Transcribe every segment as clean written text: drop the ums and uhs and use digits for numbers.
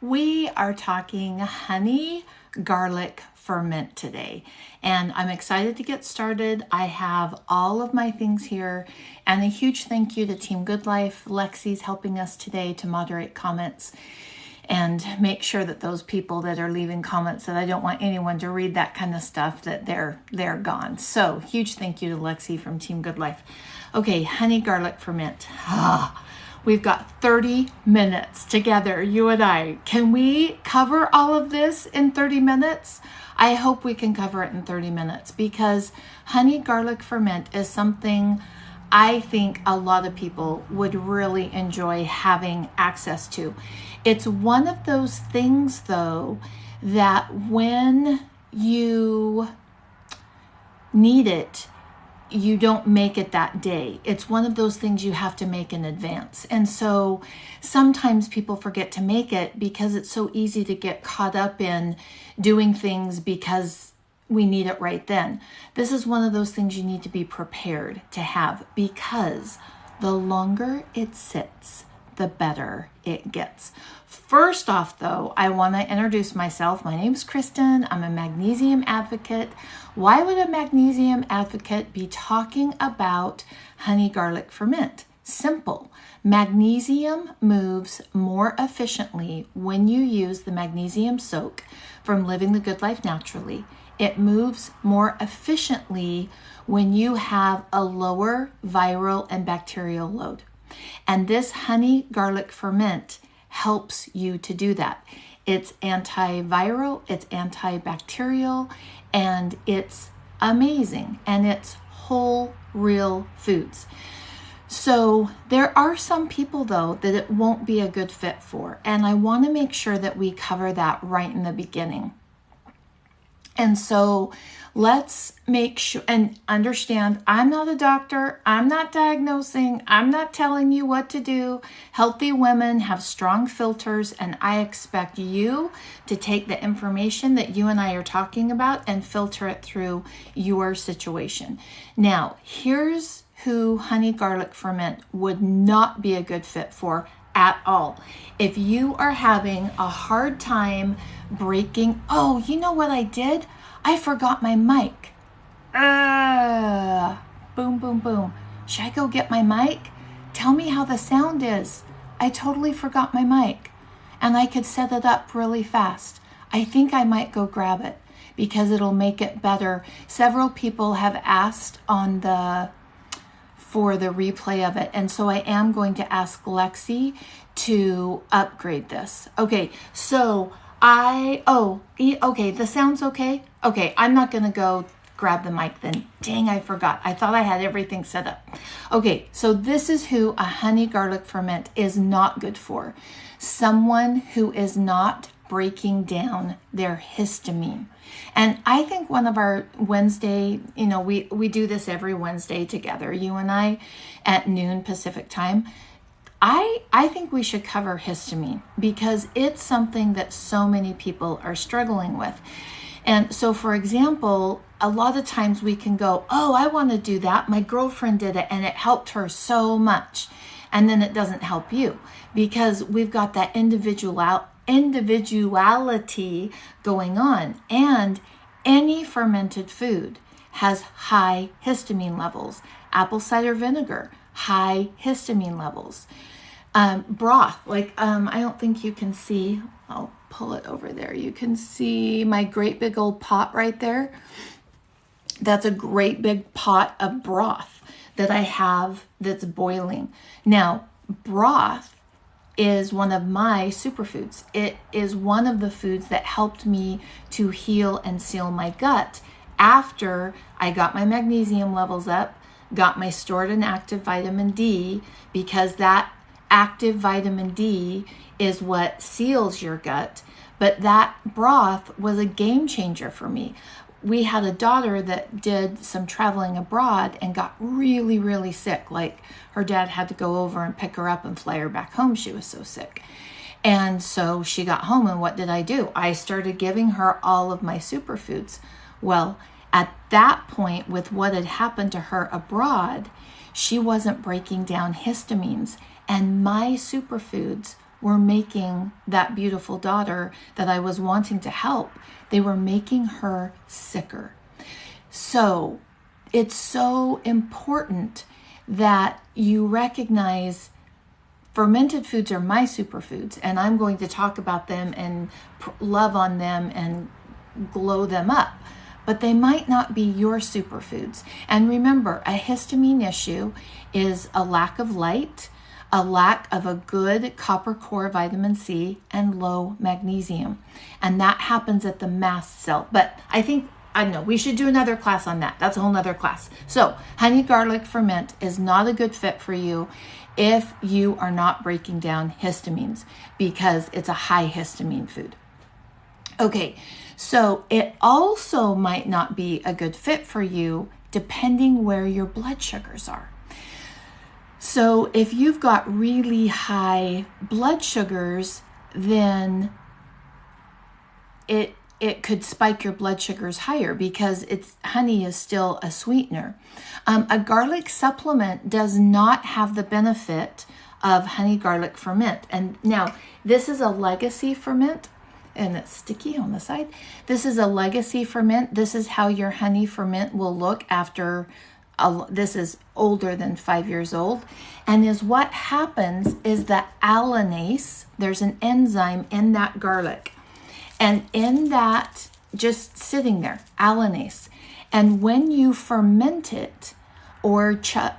We are talking honey garlic ferment today, and I'm excited to get started. I have all of my things here, and a huge thank you to Team Good Life. Lexi's helping us today to moderate comments and make sure that those people that are leaving comments that I don't want anyone to read that kind of stuff, that they're gone. So huge thank you to Lexi from Team Good Life. Okay, honey garlic ferment. We've got 30 minutes together, you and I. Can we cover all of this in 30 minutes? I hope we can cover it in 30 minutes because honey garlic ferment is something I think a lot of people would really enjoy having access to. It's one of those things, though, that when you need it, you don't make it that day. It's one of those things you have to make in advance. And so sometimes people forget to make it because it's so easy to get caught up in doing things because we need it right then. This is one of those things you need to be prepared to have because the longer it sits, the better it gets. First off, though, I want to introduce myself. My name's Kristen. I'm a magnesium advocate. Why would a magnesium advocate be talking about honey garlic ferment? Simple. Magnesium moves more efficiently when you use the magnesium soak from Living the Good Life Naturally. It moves more efficiently when you have a lower viral and bacterial load. And this honey garlic ferment helps you to do that. It's antiviral, it's antibacterial, and it's amazing. And it's whole, real foods. So there are some people, though, that it won't be a good fit for. And I want to make sure that we cover that right in the beginning. And so let's make sure and understand, I'm not a doctor. I'm not diagnosing. I'm not telling you what to do. Healthy women have strong filters, and I expect you to take the information that you and I are talking about and filter it through your situation. Now, here's who honey garlic ferment would not be a good fit for at all. If you are having a hard time breaking, oh, you know what I did? I forgot my mic. Boom, boom, boom. Should I go get my mic? Tell me how the sound is. I totally forgot my mic, and I could set it up really fast. I think I might go grab it because it'll make it better. Several people have asked for the replay of it. And so I am going to ask Lexi to upgrade this. Okay, so okay, the sound's okay? Okay, I'm not gonna go grab the mic then. Dang, I forgot. I thought I had everything set up. Okay, so this is who a honey garlic ferment is not good for. Someone who is not breaking down their histamine. And I think one of our Wednesday, we do this every Wednesday together, you and I, at noon Pacific time. I think we should cover histamine because it's something that so many people are struggling with. And so, for example, a lot of times we can go, oh, I want to do that. My girlfriend did it and it helped her so much. And then it doesn't help you because we've got that individuality going on. And any fermented food has high histamine levels. Apple cider vinegar, high histamine levels. Broth, I don't think you can see, I'll pull it over there. You can see my great big old pot right there. That's a great big pot of broth that I have that's boiling. Now, broth is one of my superfoods. It is one of the foods that helped me to heal and seal my gut after I got my magnesium levels up, got my stored and active vitamin D, because that active vitamin D is what seals your gut. But that broth was a game changer for me. We had a daughter that did some traveling abroad and got really, really sick. Like her dad had to go over and pick her up and fly her back home. She was so sick. And so she got home, and what did? I started giving her all of my superfoods. Well, at that point, with what had happened to her abroad, she wasn't breaking down histamines, and my superfoods were making that beautiful daughter that I was wanting to help, they were making her sicker. So it's so important that you recognize fermented foods are my superfoods, and I'm going to talk about them and love on them and glow them up. But they might not be your superfoods. And remember, a histamine issue is a lack of light, a lack of a good copper core vitamin C, and low magnesium. And that happens at the mast cell. But I don't know, we should do another class on that. That's a whole nother class. So honey garlic ferment is not a good fit for you if you are not breaking down histamines, because it's a high histamine food. Okay, so it also might not be a good fit for you depending where your blood sugars are. So if you've got really high blood sugars, then it could spike your blood sugars higher, because honey is still a sweetener. A garlic supplement does not have the benefit of honey garlic ferment. And now this is a legacy ferment, and it's sticky on the side. This is a legacy ferment. This is how your honey ferment will look after, this is older than 5 years old. And is what happens is that allanase, there's an enzyme in that garlic. And in that, just sitting there, allanase. And when you ferment it or chop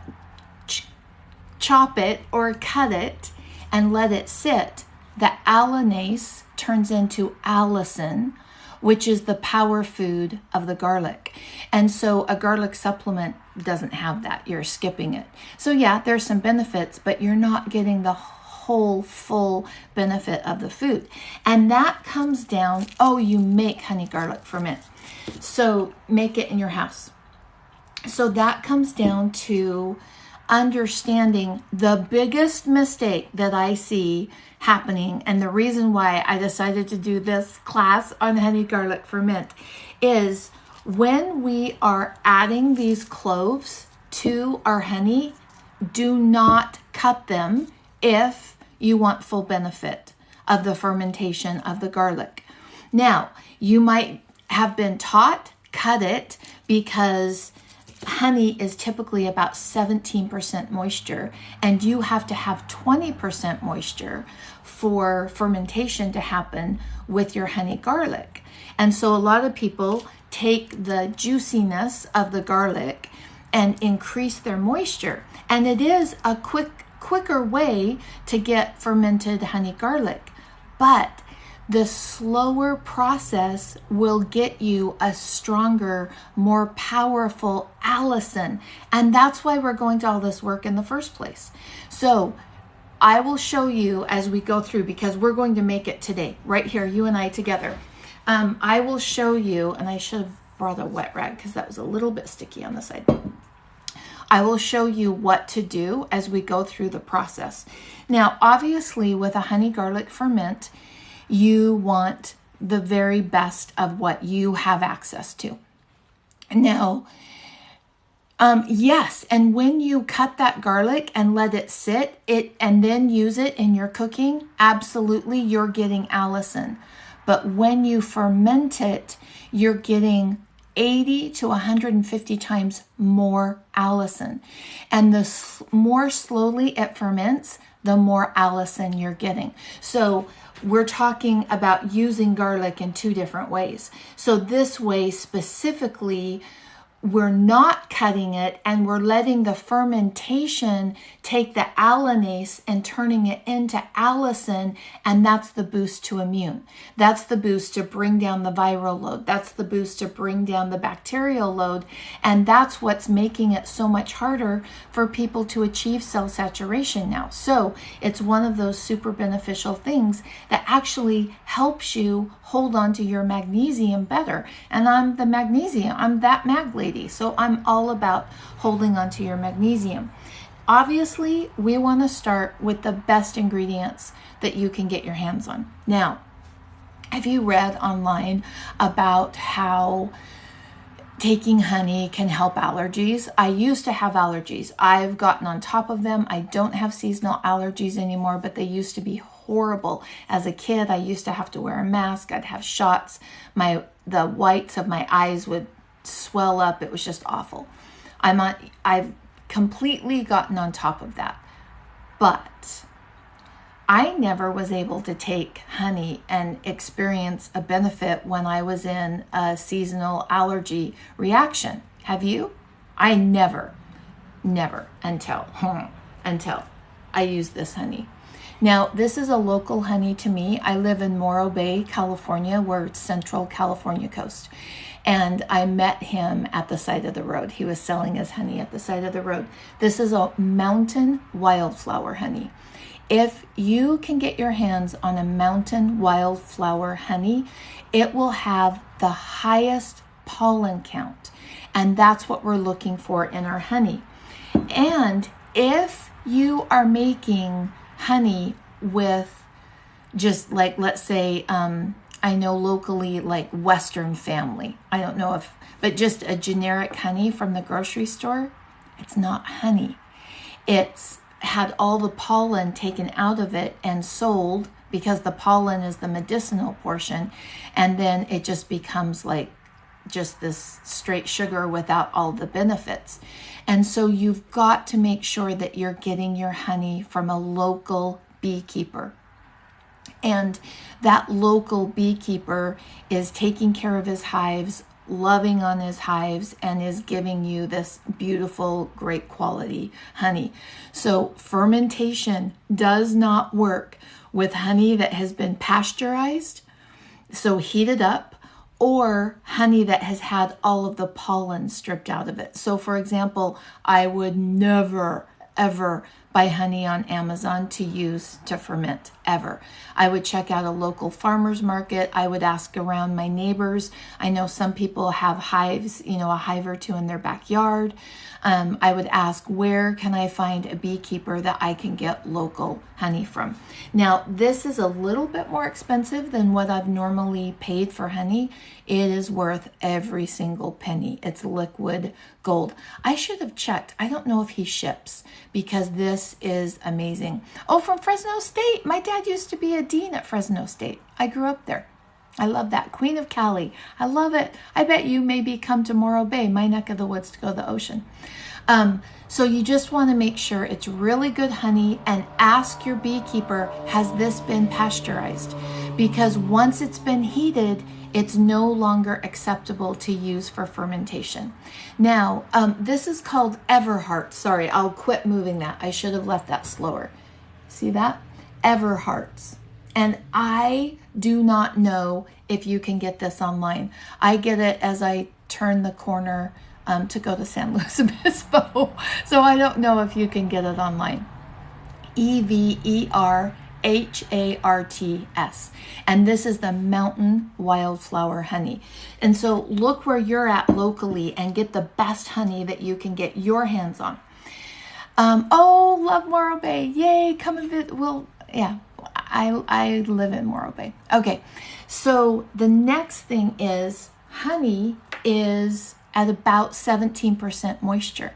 it or cut it and let it sit, the allanase turns into allicin, which is the power food of the garlic. And so a garlic supplement doesn't have that. You're skipping it. So yeah, there's some benefits, but you're not getting the whole full benefit of the food. And that comes down, you make honey garlic ferment. So make it in your house. So that comes down to understanding the biggest mistake that I see happening, and the reason why I decided to do this class on honey garlic ferment is when we are adding these cloves to our honey, do not cut them if you want full benefit of the fermentation of the garlic. Now, you might have been taught, cut it, because honey is typically about 17% moisture, and you have to have 20% moisture for fermentation to happen with your honey garlic. And so a lot of people take the juiciness of the garlic and increase their moisture. And it is a quicker way to get fermented honey garlic. But the slower process will get you a stronger, more powerful allicin. And that's why we're going to all this work in the first place. So I will show you as we go through, because we're going to make it today, right here, you and I together. I will show you, and I should have brought a wet rag because that was a little bit sticky on the side. I will show you what to do as we go through the process. Now, obviously, with a honey garlic ferment, you want the very best of what you have access to. Now, yes, and when you cut that garlic and let it sit, and then use it in your cooking, absolutely, you're getting allicin. But when you ferment it, you're getting 80 to 150 times more allicin. And the more slowly it ferments, the more allicin you're getting. So we're talking about using garlic in two different ways. So this way specifically, we're not cutting it, and we're letting the fermentation take the allanase and turning it into allicin, and that's the boost to immune. That's the boost to bring down the viral load. That's the boost to bring down the bacterial load, and that's what's making it so much harder for people to achieve cell saturation now. So it's one of those super beneficial things that actually helps you hold on to your magnesium better. And I'm that mag lady. So I'm all about holding on to your magnesium. Obviously, we want to start with the best ingredients that you can get your hands on. Now, have you read online about how taking honey can help allergies? I used to have allergies. I've gotten on top of them. I don't have seasonal allergies anymore, but they used to be horrible. As a kid, I used to have to wear a mask. I'd have shots. The whites of my eyes would swell up. It was just awful. I've completely gotten on top of that. But I never was able to take honey and experience a benefit when I was in a seasonal allergy reaction. Have you? I never until I used this honey. Now, this is a local honey to me. I live in Morro Bay, California. We're Central California coast. And I met him at the side of the road. He was selling his honey at the side of the road. This is a mountain wildflower honey. If you can get your hands on a mountain wildflower honey, it will have the highest pollen count. And that's what we're looking for in our honey. And if you are making honey with just like, let's say, I know locally like Western Family. I don't know but just a generic honey from the grocery store, it's not honey. It's had all the pollen taken out of it and sold because the pollen is the medicinal portion. And then it just becomes like just this straight sugar without all the benefits. And so you've got to make sure that you're getting your honey from a local beekeeper. And that local beekeeper is taking care of his hives, loving on his hives, and is giving you this beautiful, great quality honey. So fermentation does not work with honey that has been pasteurized, so heated up, or honey that has had all of the pollen stripped out of it. So for example, I would never, ever buy honey on Amazon to use to ferment, ever. I would check out a local farmer's market. I would ask around my neighbors. I know some people have hives, a hive or two in their backyard. I would ask, where can I find a beekeeper that I can get local honey from? Now, this is a little bit more expensive than what I've normally paid for honey. It is worth every single penny. It's liquid gold. I should have checked. I don't know if he ships because this is amazing. Oh, from Fresno State. My dad used to be a dean at Fresno State. I grew up there. I love that. Queen of Cali. I love it. I bet you maybe come to Morro Bay, my neck of the woods, to go to the ocean. So you just want to make sure it's really good honey and ask your beekeeper, has this been pasteurized? Because once it's been heated, it's no longer acceptable to use for fermentation. Now, this is called Everhart. Sorry, I'll quit moving that. I should have left that slower. See that? Everharts. And I do not know if you can get this online. I get it as I turn the corner to go to San Luis Obispo. So I don't know if you can get it online. Everharts. And this is the mountain wildflower honey. And so look where you're at locally and get the best honey that you can get your hands on. Oh, love Morro Bay. Yay, come and visit. I live in Morro Bay. Okay, so the next thing is honey is at about 17% moisture,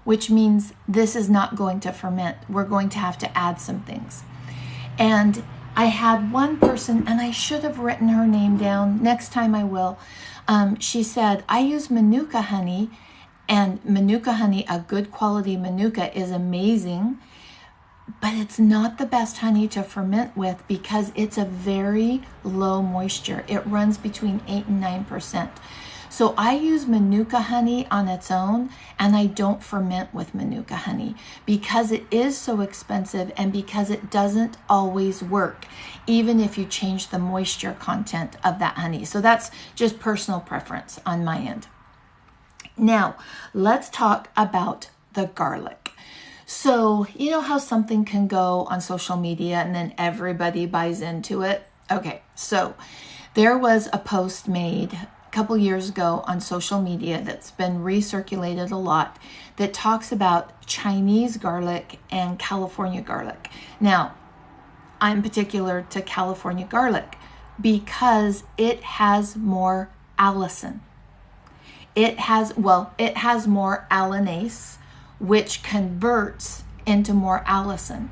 which means this is not going to ferment. We're going to have to add some things. And I had one person, and I should have written her name down. Next time I will. She said, I use Manuka honey, and Manuka honey, a good quality Manuka, is amazing. But it's not the best honey to ferment with because it's a very low moisture. It runs between 8 and 9%. So I use Manuka honey on its own, and I don't ferment with Manuka honey because it is so expensive and because it doesn't always work, even if you change the moisture content of that honey. So that's just personal preference on my end. Now, let's talk about the garlic. So, you know how something can go on social media and then everybody buys into it? Okay, so there was a post made a couple years ago on social media that's been recirculated a lot that talks about Chinese garlic and California garlic. Now, I'm particular to California garlic because it has more allicin. It has more allinase, which converts into more allicin.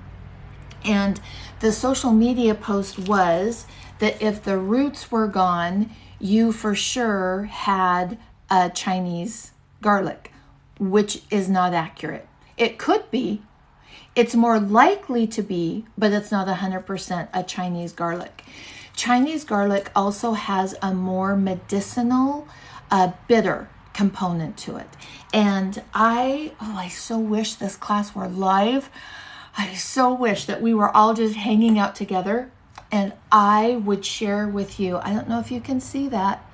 And the social media post was that if the roots were gone, you for sure had a Chinese garlic, which is not accurate. It could be. It's more likely to be, but it's not 100% a Chinese garlic. Chinese garlic also has a more medicinal, bitter component to it. And I so wish this class were live. I so wish that we were all just hanging out together and I would share with you. I don't know if you can see that.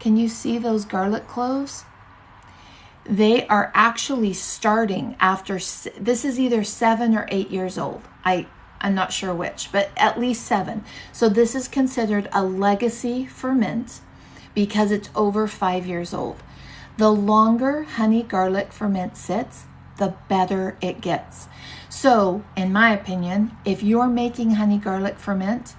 Can you see those garlic cloves? They are actually starting after, this is either 7 or 8 years old. I'm not sure which, but at least 7. So this is considered a legacy ferment because it's over 5 years old. The longer honey garlic ferment sits, the better it gets. So in my opinion, if you're making honey garlic ferment,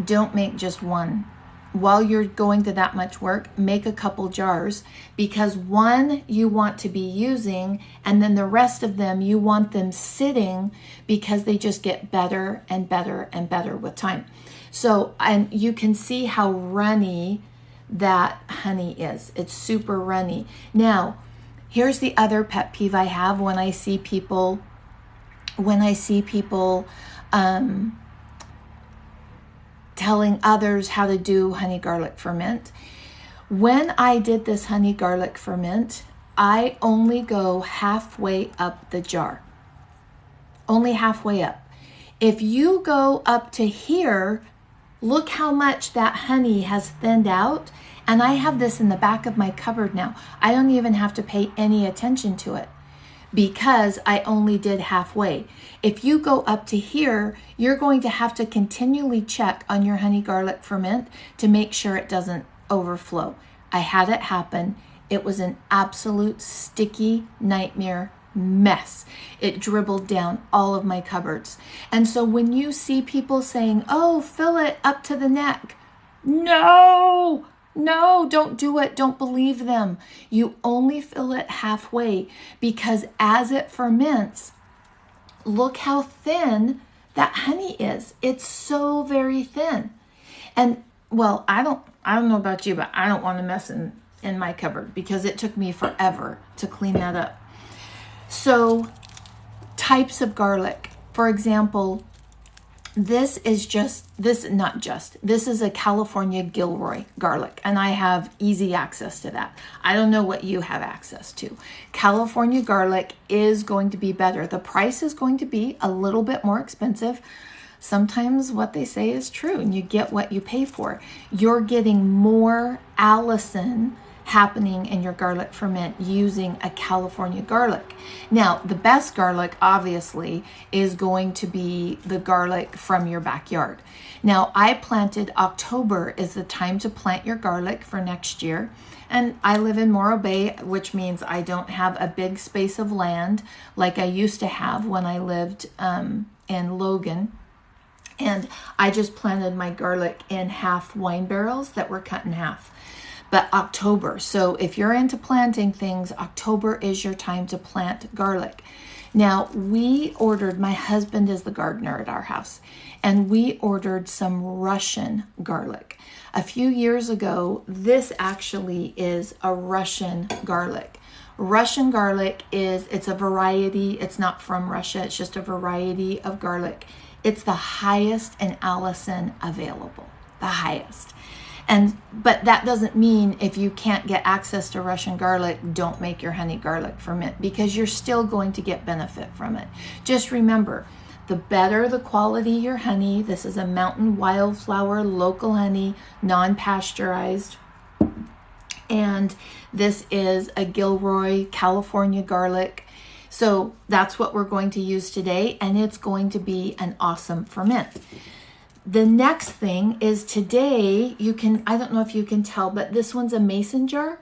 don't make just one. While you're going to that much work, make a couple jars, because one you want to be using, and then the rest of them you want them sitting because they just get better and better and better with time. So, and you can see how runny that honey is. It's super runny. Now, here's the other pet peeve I have when I see people telling others how to do honey garlic ferment. When I did this honey garlic ferment, I only go halfway up the jar. Only halfway up. If you go up to here, look how much that honey has thinned out. And I have this in the back of my cupboard now. I don't even have to pay any attention to it because I only did halfway. If you go up to here, you're going to have to continually check on your honey garlic ferment to make sure it doesn't overflow. I had it happen. It was an absolute sticky nightmare mess. It dribbled down all of my cupboards. And so when you see people saying, oh, fill it up to the neck, no, don't do it. Don't believe them. You only fill it halfway because as it ferments, look how thin that honey is. It's so very thin. And well, I don't know about you, but I don't want to mess in my cupboard because it took me forever to clean that up. So types of garlic, for example, this is a California Gilroy garlic, and I have easy access to that. I don't know what you have access to. California garlic is going to be better. The price is going to be a little bit more expensive. Sometimes what they say is true, and you get what you pay for. You're getting more allicin happening in your garlic ferment using a California garlic. Now, the best garlic obviously is going to be the garlic from your backyard. Now, October is the time to plant your garlic for next year. And I live in Morro Bay, which means I don't have a big space of land like I used to have when I lived in Logan. And I just planted my garlic in half wine barrels that were cut in half. But October, so if you're into planting things, October is your time to plant garlic. Now, my husband is the gardener at our house, and we ordered some Russian garlic. A few years ago, this actually is a Russian garlic. Russian garlic it's a variety. It's not from Russia. It's just a variety of garlic. It's the highest in allicin available, the highest. But that doesn't mean if you can't get access to Russian garlic, don't make your honey garlic ferment, because you're still going to get benefit from it. Just remember, the better the quality your honey, this is a mountain wildflower, local honey, non-pasteurized. And this is a Gilroy California garlic. So that's what we're going to use today, and it's going to be an awesome ferment. The next thing is today, I don't know if you can tell, but this one's a mason jar.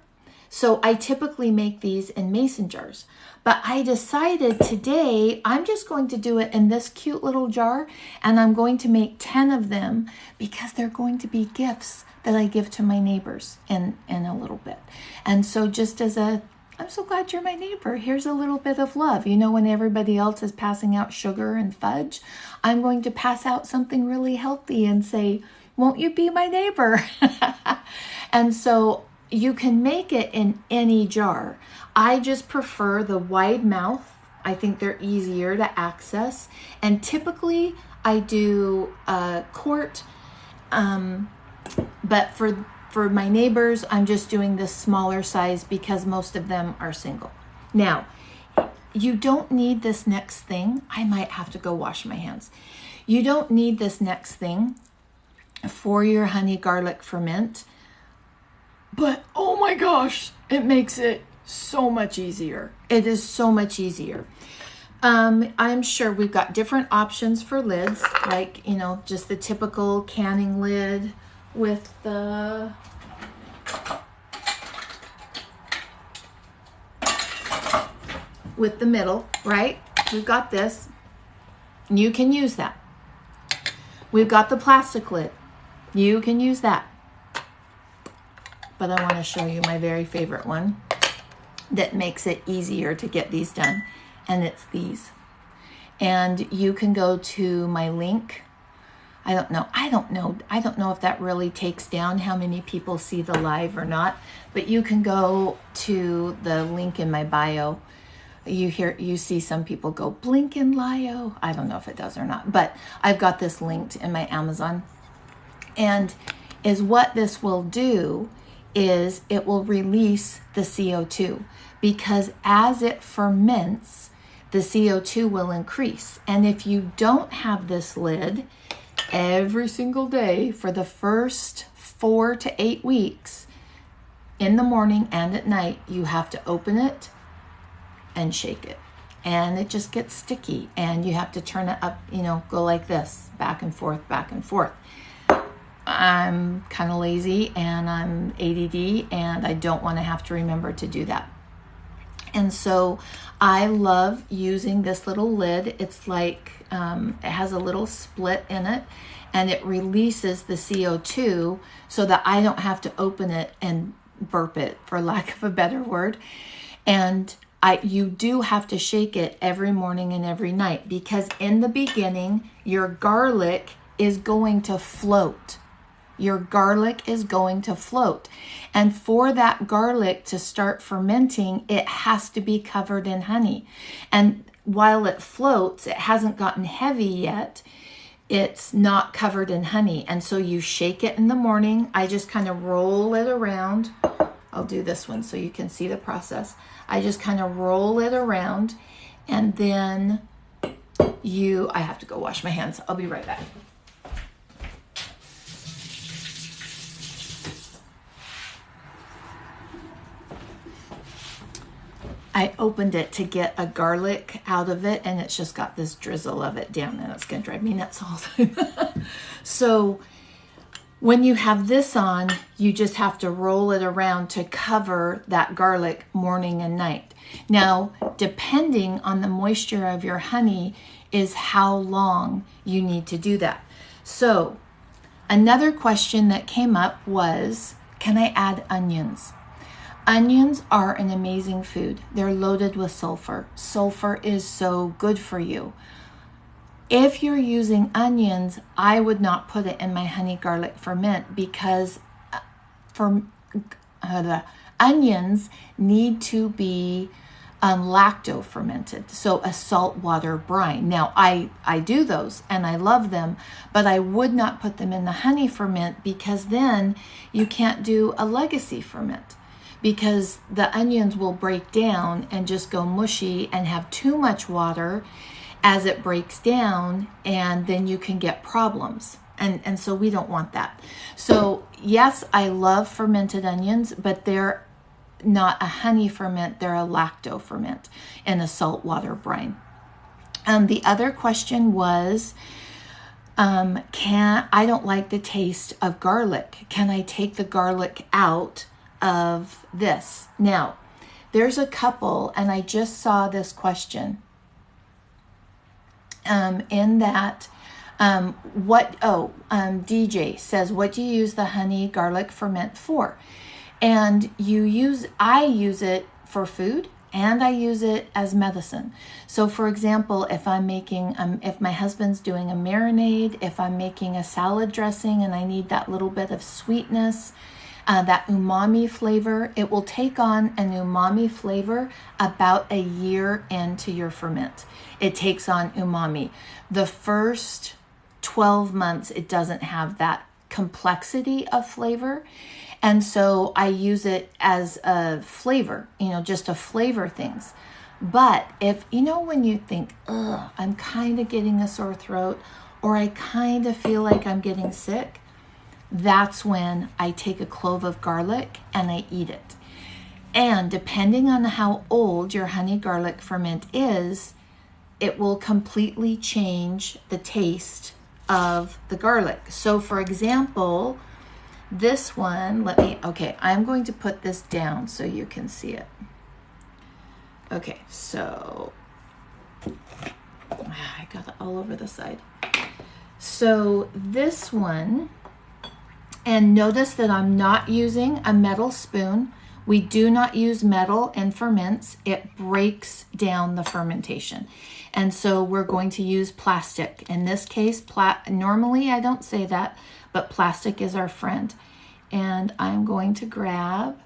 So I typically make these in mason jars, but I decided today I'm just going to do it in this cute little jar, and I'm going to make 10 of them because they're going to be gifts that I give to my neighbors in a little bit. And so just as a I'm so glad you're my neighbor. Here's a little bit of love. You know, when everybody else is passing out sugar and fudge, I'm going to pass out something really healthy and say, won't you be my neighbor? And so you can make it in any jar. I just prefer the wide mouth. I think they're easier to access. And typically I do a quart, but for my neighbors, I'm just doing this smaller size because most of them are single. Now, you don't need this next thing. I might have to go wash my hands. You don't need this next thing for your honey garlic ferment, but oh my gosh, it makes it so much easier. It is so much easier. I'm sure we've got different options for lids, like, you know, just the typical canning lid with the middle, right? We've got this. You can use that. We've got the plastic lid. You can use that. But I want to show you my very favorite one that makes it easier to get these done. And it's these. And you can go to my link. I don't know if that really takes down how many people see the live or not, but you can go to the link in my bio. You see some people go blink in Lio. I don't know if it does or not, but I've got this linked in my Amazon. And what this will do is it will release the CO2, because as it ferments, the CO2 will increase. And if you don't have this lid, every single day for the first 4 to 8 weeks, in the morning and at night, you have to open it and shake it. And it just gets sticky, and you have to turn it up, you know, go like this, back and forth, back and forth. I'm kind of lazy and I'm ADD, and I don't want to have to remember to do that. And so I love using this little lid. It's like, it has a little split in it, and it releases the CO2 so that I don't have to open it and burp it, for lack of a better word. And you do have to shake it every morning and every night, because in the beginning, your garlic is going to float. Your garlic is going to float. And for that garlic to start fermenting, it has to be covered in honey. And while it floats, it hasn't gotten heavy yet. It's not covered in honey. And so you shake it in the morning. I just kind of roll it around. I'll do this one so you can see the process. I just kind of roll it around, and then I have to go wash my hands. I'll be right back. I opened it to get a garlic out of it, and it's just got this drizzle of it down, and it's going to drive me nuts all the time. So when you have this on, you just have to roll it around to cover that garlic morning and night. Now, depending on the moisture of your honey is how long you need to do that. So another question that came up was, can I add onions? Onions are an amazing food. They're loaded with sulfur. Sulfur is so good for you. If you're using onions, I would not put it in my honey garlic ferment, because onions need to be lacto fermented, so a saltwater brine. Now, I do those and I love them, but I would not put them in the honey ferment, because then you can't do a legacy ferment, because the onions will break down and just go mushy and have too much water as it breaks down, and then you can get problems. And so we don't want that. So yes, I love fermented onions, but they're not a honey ferment, they're a lacto ferment in a saltwater brine. The other question was, I don't like the taste of garlic. Can I take the garlic out of this? Now, there's a couple, and I just saw this question in that DJ says, what do you use the honey garlic ferment for? And I use it for food and I use it as medicine. So for example, if I'm making, if my husband's doing a marinade, if I'm making a salad dressing and I need that little bit of sweetness, that umami flavor, it will take on an umami flavor about a year into your ferment. It takes on umami. The first 12 months, it doesn't have that complexity of flavor. And so I use it as a flavor, just to flavor things. But if, when you think, ugh, I'm kind of getting a sore throat, or I kind of feel like I'm getting sick, that's when I take a clove of garlic and I eat it. And depending on how old your honey garlic ferment is, it will completely change the taste of the garlic. So for example, this one, I'm going to put this down so you can see it. Okay, so I got it all over the side. So this one, and notice that I'm not using a metal spoon. We do not use metal in ferments. It breaks down the fermentation. And so we're going to use plastic. In this case, normally I don't say that, but plastic is our friend. And I'm going to grab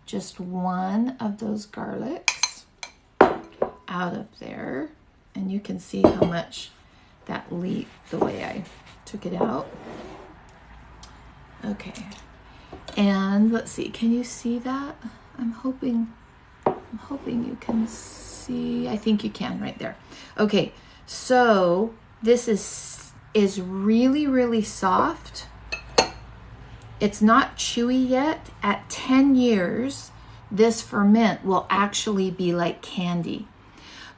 just one of those garlics out of there. And you can see how much that leaked the way I took it out. Okay. And let's see, can you see that? I'm hoping you can see. I think you can right there. Okay, so this is really, really soft. It's not chewy yet. At 10 years, this ferment will actually be like candy.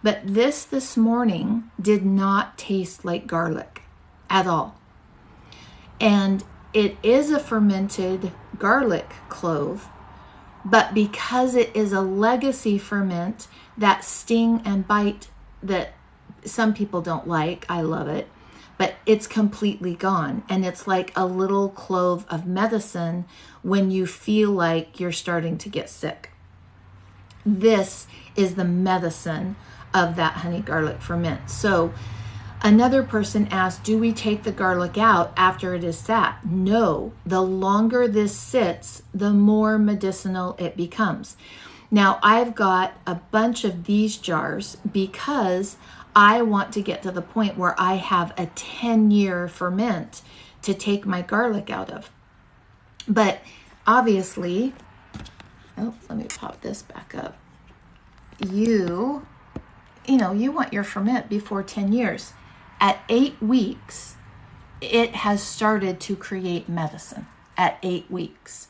But this morning did not taste like garlic at all. And it is a fermented garlic clove, but because it is a legacy ferment, that sting and bite that some people don't like, I love it, but it's completely gone. And it's like a little clove of medicine when you feel like you're starting to get sick. This is the medicine of that honey garlic ferment. So another person asked, do we take the garlic out after it is sat? No, the longer this sits, the more medicinal it becomes. Now I've got a bunch of these jars because I want to get to the point where I have a 10-year ferment to take my garlic out of. But obviously, let me pop this back up. You want your ferment before 10 years. At 8 weeks, it has started to create medicine at 8 weeks.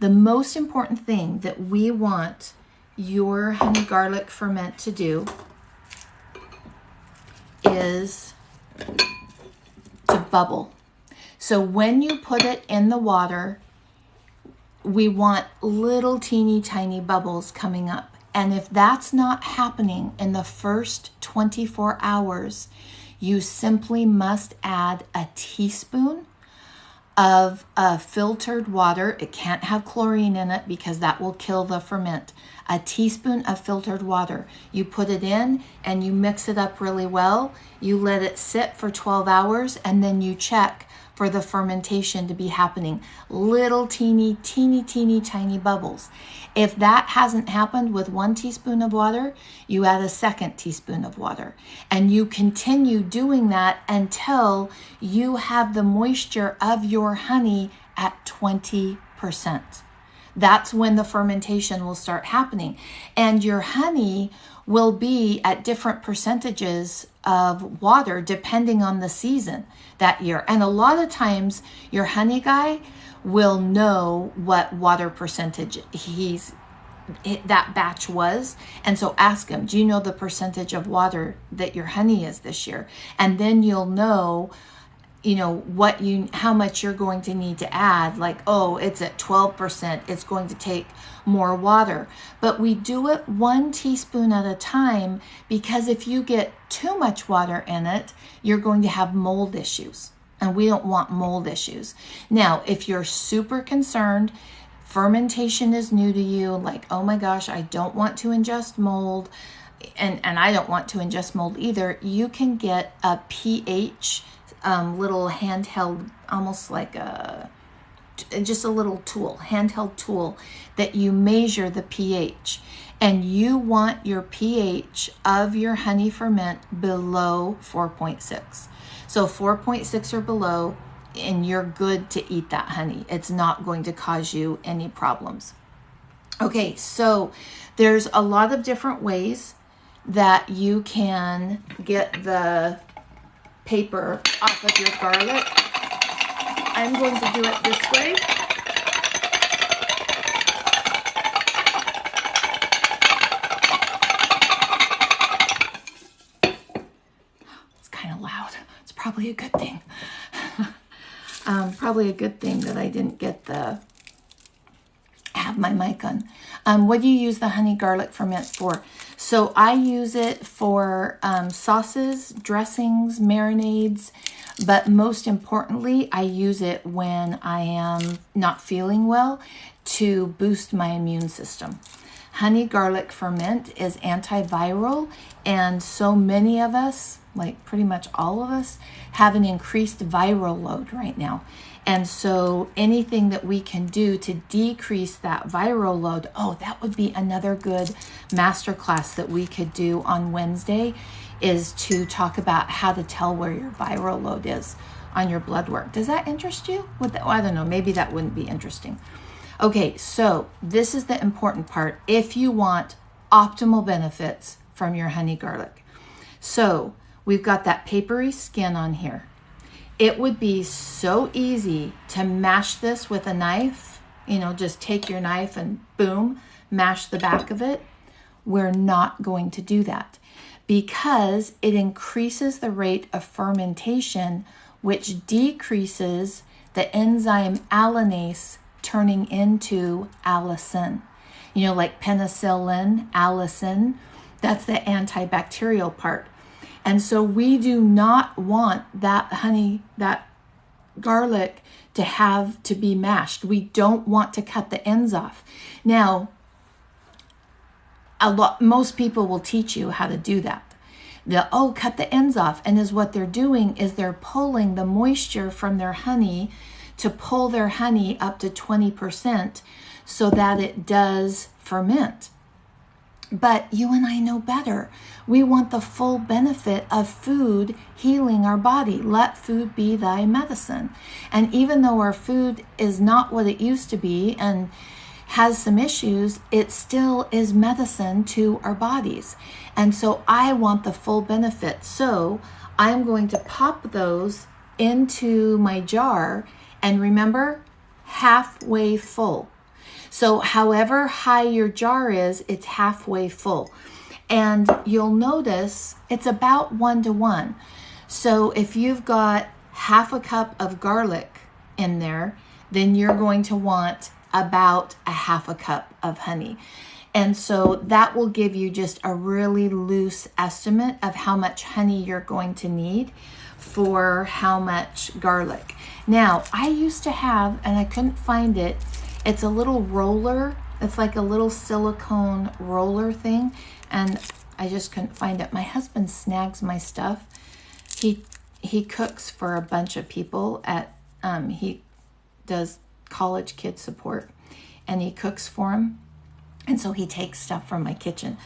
The most important thing that we want your honey garlic ferment to do is to bubble. So when you put it in the water, we want little teeny tiny bubbles coming up. And if that's not happening in the first 24 hours, you simply must add a teaspoon of filtered water. It can't have chlorine in it because that will kill the ferment. A teaspoon of filtered water. You put it in and you mix it up really well. You let it sit for 12 hours and then you check for the fermentation to be happening. Little teeny tiny bubbles. If that hasn't happened with 1 teaspoon of water, you add a 2nd teaspoon of water. And you continue doing that until you have the moisture of your honey at 20%. That's when the fermentation will start happening. And your honey will be at different percentages of water depending on the season that year. And a lot of times your honey guy will know what water percentage that batch was. And so ask him, do you know the percentage of water that your honey is this year? And then you'll know how much you're going to need to add. Like, oh, it's at 12%, it's going to take more water. But we do it 1 teaspoon at a time, because if you get too much water in it, you're going to have mold issues. And we don't want mold issues. Now, if you're super concerned, fermentation is new to you, like, oh my gosh, I don't want to ingest mold, and I don't want to ingest mold either, you can get a pH little handheld, almost like just a little tool, handheld tool that you measure the pH. And you want your pH of your honey ferment below 4.6. So 4.6 or below, and you're good to eat that honey. It's not going to cause you any problems. Okay, so there's a lot of different ways that you can get the paper off of your garlic. I'm going to do it this way. It's kind of loud. It's probably a good thing. Probably a good thing that I didn't have my mic on. What do you use the honey garlic ferment for? So I use it for sauces, dressings, marinades, but most importantly, I use it when I am not feeling well to boost my immune system. Honey garlic ferment is antiviral, and so many of us, like pretty much all of us, have an increased viral load right now. And so anything that we can do to decrease that viral load, oh, that would be another good masterclass that we could do on Wednesday, is to talk about how to tell where your viral load is on your blood work. Does that interest you? I don't know, maybe that wouldn't be interesting. Okay, so this is the important part if you want optimal benefits from your honey garlic. So we've got that papery skin on here. It would be so easy to mash this with a knife, just take your knife and boom, mash the back of it. We're not going to do that because it increases the rate of fermentation, which decreases the enzyme allanase turning into allicin. Like penicillin, allicin, that's the antibacterial part. And so we do not want that garlic to be mashed. We don't want to cut the ends off. Now, most people will teach you how to do that. Cut the ends off. And what they're doing is they're pulling the moisture from their honey to pull their honey up to 20% so that it does ferment. But you and I know better. We want the full benefit of food healing our body. Let food be thy medicine. And even though our food is not what it used to be and has some issues, it still is medicine to our bodies. And so I want the full benefit. So I'm going to pop those into my jar, and remember, halfway full. So however high your jar is, it's halfway full. And you'll notice it's about 1 to 1. So if you've got half a cup of garlic in there, then you're going to want about a half a cup of honey. And so that will give you just a really loose estimate of how much honey you're going to need for how much garlic. Now, I used to have, and I couldn't find it, it's a little roller. It's like a little silicone roller thing, and I just couldn't find it. My husband snags my stuff. He cooks for a bunch of people he does college kid support, and he cooks for them, and so he takes stuff from my kitchen.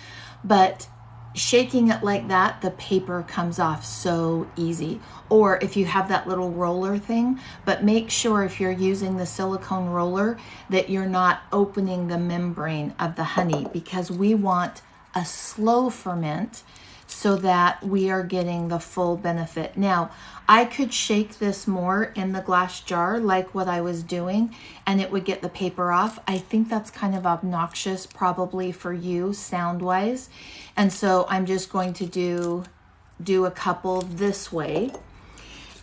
But shaking it like that, the paper comes off so easy. Or if you have that little roller thing, but make sure if you're using the silicone roller that you're not opening the membrane of the honey, because we want a slow ferment so that we are getting the full benefit. Now, I could shake this more in the glass jar like what I was doing, and it would get the paper off. I think that's kind of obnoxious probably for you sound-wise. And so I'm just going to do a couple this way.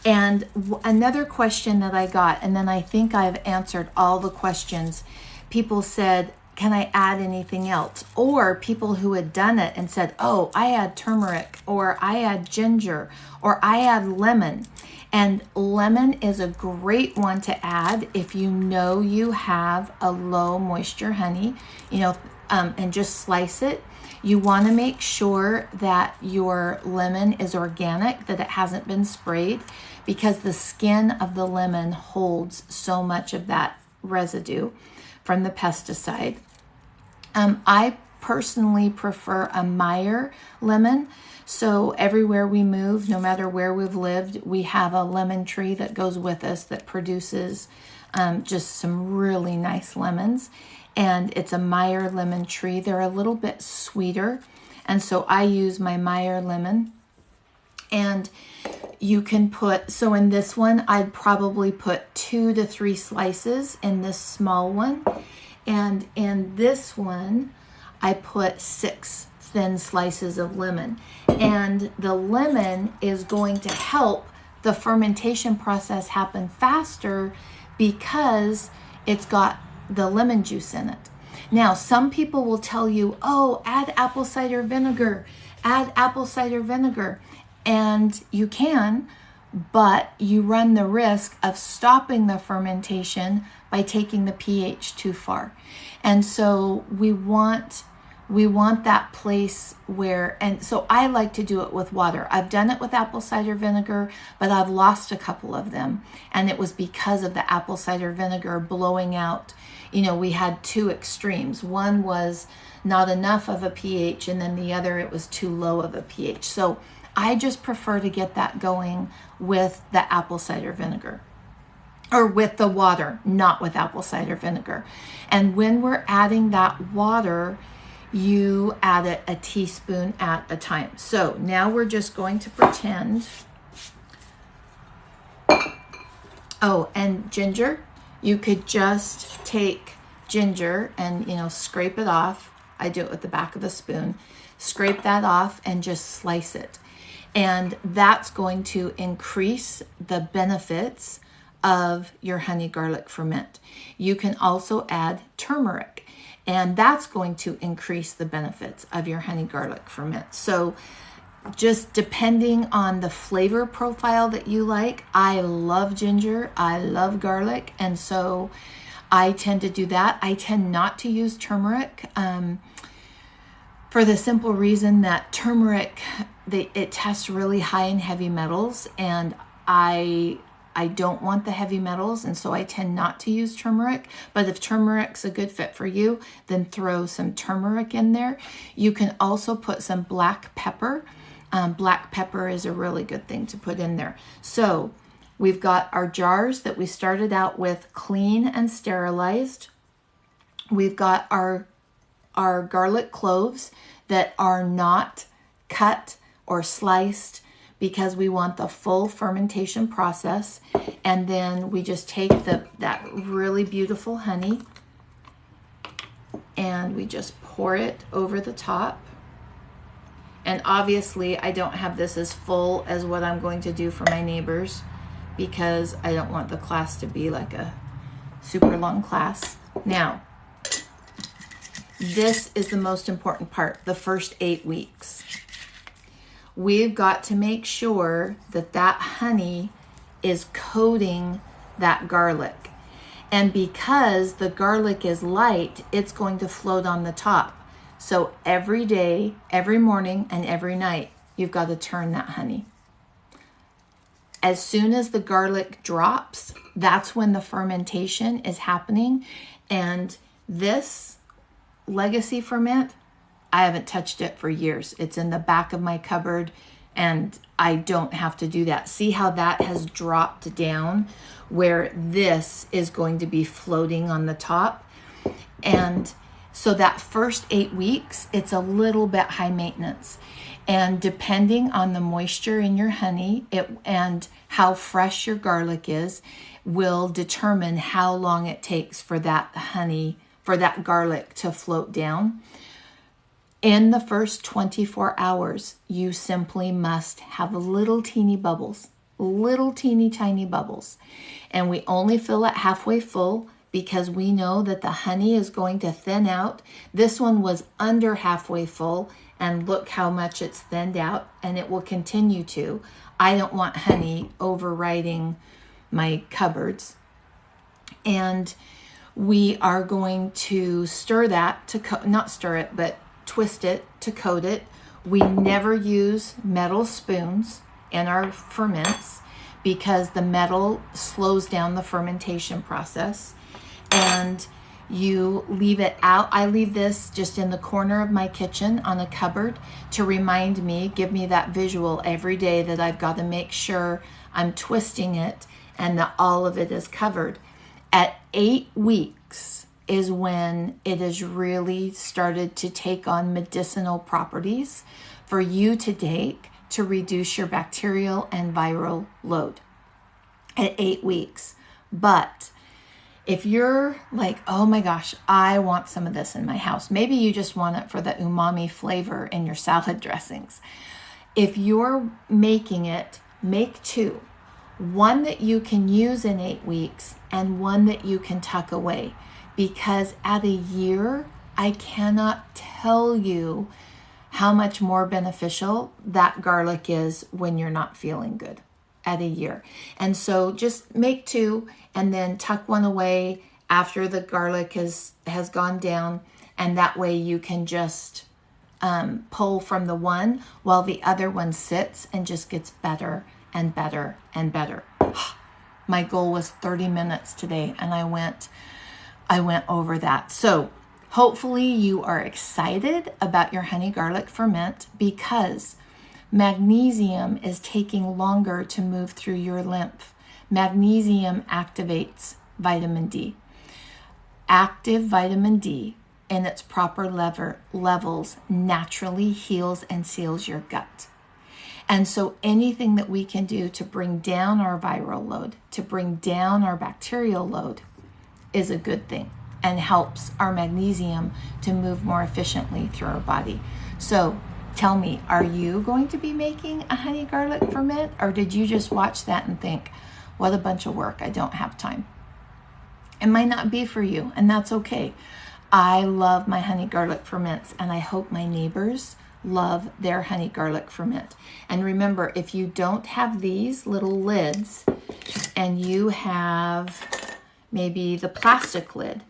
And another question that I got, and then I think I've answered all the questions. People said, can I add anything else? Or people who had done it and said, oh, I add turmeric, or I add ginger, or I add lemon. And lemon is a great one to add if you know you have a low moisture honey, and just slice it. You want to make sure that your lemon is organic, that it hasn't been sprayed, because the skin of the lemon holds so much of that residue from the pesticide. I personally prefer a Meyer lemon. So everywhere we move, no matter where we've lived, we have a lemon tree that goes with us that produces just some really nice lemons. And it's a Meyer lemon tree. They're a little bit sweeter. And so I use my Meyer lemon. And you can put, so in this one, I'd probably put 2 to 3 slices in this small one. And in this one, I put 6 thin slices of lemon. And the lemon is going to help the fermentation process happen faster because it's got the lemon juice in it. Now, some people will tell you, oh, add apple cider vinegar, add apple cider vinegar. And you can, but you run the risk of stopping the fermentation by taking the pH too far. And so we want that place where, and so I like to do it with water. I've done it with apple cider vinegar, but I've lost a couple of them. And it was because of the apple cider vinegar blowing out. We had 2 extremes. One was not enough of a pH, and then the other, it was too low of a pH. So I just prefer to get that going with the apple cider vinegar, or with the water, not with apple cider vinegar. And when we're adding that water, you add it a teaspoon at a time. So now we're just going to pretend. Oh, and ginger, you could just take ginger and, scrape it off. I do it with the back of the spoon. Scrape that off and just slice it. And that's going to increase the benefits of your honey garlic ferment. You can also add turmeric, and that's going to increase the benefits of your honey garlic ferment. So just depending on the flavor profile that you like, I love ginger, I love garlic, and so I tend to do that. I tend not to use turmeric for the simple reason that turmeric, it tests really high in heavy metals, and I don't want the heavy metals, and so I tend not to use turmeric. But if turmeric's a good fit for you, then throw some turmeric in there. You can also put some black pepper. Black pepper is a really good thing to put in there. So we've got our jars that we started out with clean and sterilized. We've got our garlic cloves that are not cut or sliced because we want the full fermentation process. And then we just take that really beautiful honey and we just pour it over the top. And obviously I don't have this as full as what I'm going to do for my neighbors because I don't want the class to be like a super long class. Now, this is the most important part, the first 8 weeks. We've got to make sure that that honey is coating that garlic. And because the garlic is light, it's going to float on the top. So every day, every morning, and every night, you've got to turn that honey. As soon as the garlic drops, that's when the fermentation is happening. And this Legacy Ferment, I haven't touched it for years. It's in the back of my cupboard and I don't have to do that. See how that has dropped down where this is going to be floating on the top. And so that first 8 weeks, it's a little bit high maintenance. And depending on the moisture in your honey and how fresh your garlic is, will determine how long it takes for that honey, for that garlic to float down. In the first 24 hours, you simply must have little teeny bubbles, little teeny tiny bubbles. And we only fill it halfway full because we know that the honey is going to thin out. This one was under halfway full, and look how much it's thinned out, and it will continue to. I don't want honey overriding my cupboards. And we are going to stir that to not stir it, but twist it to coat it. We never use metal spoons in our ferments because the metal slows down the fermentation process. And you leave it out. I leave this just in the corner of my kitchen on a cupboard to remind me, give me that visual every day that I've got to make sure I'm twisting it and that all of it is covered. At 8 weeks is when it has really started to take on medicinal properties for you to take to reduce your bacterial and viral load at 8 weeks. But if you're like, oh my gosh, I want some of this in my house. Maybe you just want it for the umami flavor in your salad dressings. If you're making it, make 2. One that you can use in 8 weeks and one that you can tuck away. Because at a year, I cannot tell you how much more beneficial that garlic is when you're not feeling good at a year. And so just make 2 and then tuck one away after the garlic has gone down. And that way you can just pull from the one while the other one sits and just gets better and better and better. My goal was 30 minutes today, and I went over that. So hopefully you are excited about your honey garlic ferment, because magnesium is taking longer to move through your lymph. Magnesium activates vitamin D. Active vitamin D in its proper levels naturally heals and seals your gut. And so anything that we can do to bring down our viral load, to bring down our bacterial load, is a good thing and helps our magnesium to move more efficiently through our body. So tell me, are you going to be making a honey garlic ferment, or did you just watch that and think, what a bunch of work, I don't have time? It might not be for you, and that's okay. I love my honey garlic ferments, and I hope my neighbors love their honey garlic ferment. And remember, if you don't have these little lids and you have maybe the plastic lid,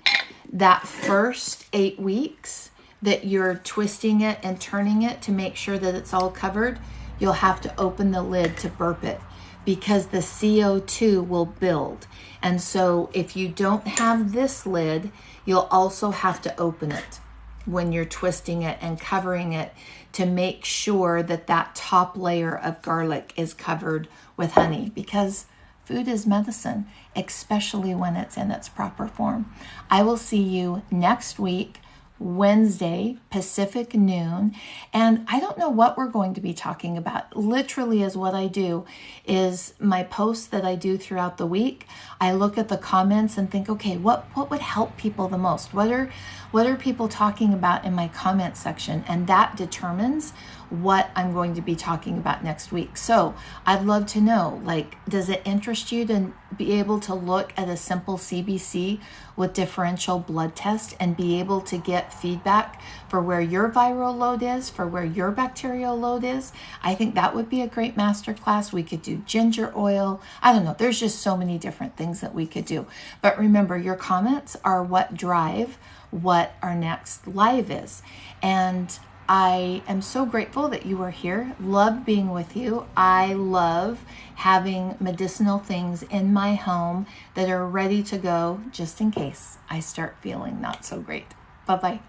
that first 8 weeks that you're twisting it and turning it to make sure that it's all covered, you'll have to open the lid to burp it, because the CO2 will build. And so if you don't have this lid, you'll also have to open it when you're twisting it and covering it to make sure that that top layer of garlic is covered with honey, because food is medicine, especially when it's in its proper form. I will see you next week, Wednesday, Pacific noon. And I don't know what we're going to be talking about. Literally, is what I do is my posts that I do throughout the week. I look at the comments and think, okay, what would help people the most? What are people talking about in my comment section? And that determines what I'm going to be talking about next week. So I'd love to know, like, does it interest you to be able to look at a simple CBC with differential blood test and be able to get feedback for where your viral load is, for where your bacterial load is? I think that would be a great masterclass. We could do ginger oil. I don't know. There's just so many different things that we could do. But remember, your comments are what drive what our next live is. And I am so grateful that you are here. Love being with you. I love having medicinal things in my home that are ready to go just in case I start feeling not so great. Bye-bye.